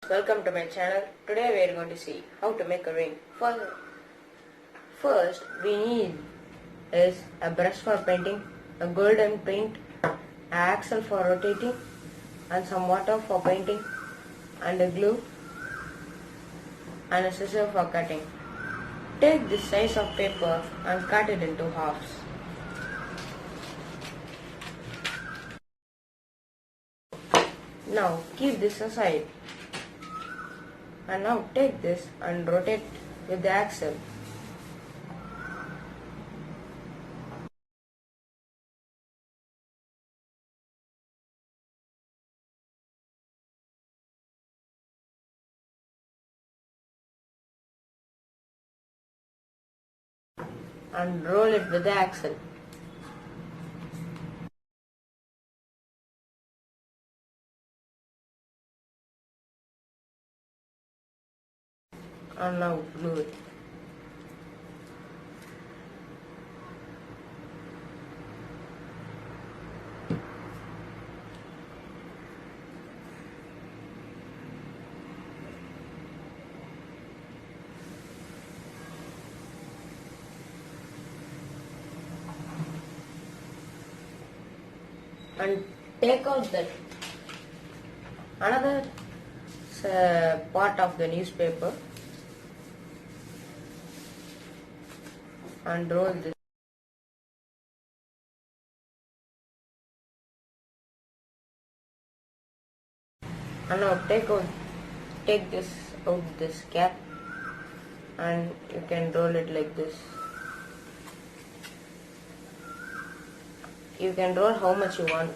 Welcome to my channel. Today we are going to see how to make a ring. First we need is a brush for painting, a golden paint, an axle for rotating, and some water for painting, and a glue, and a scissor for cutting. Take this size of paper and cut it into halves. Now keep this aside. And now take this and rotate with the axle. And roll it with the axle. And now glue it. And take out that another part of the newspaper and roll this. And now take this out this cap, and you can roll it like this. You can roll how much you want.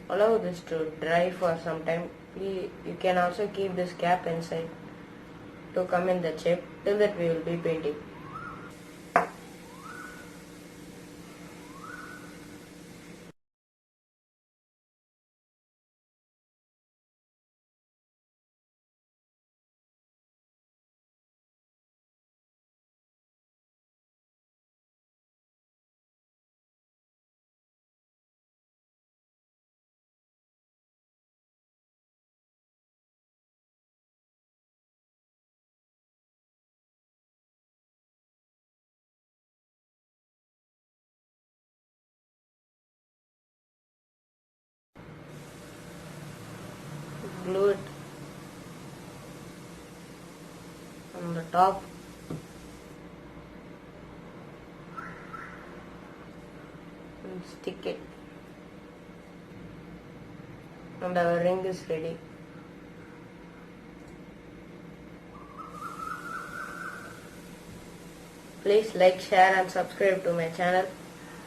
Allow this to dry for some time. You can also keep this cap inside to come in the shape. Till that we will be painting. Glue it on the top. And stick it. And our ring is ready. Please like, share and subscribe to my channel.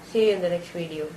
See you in the next video.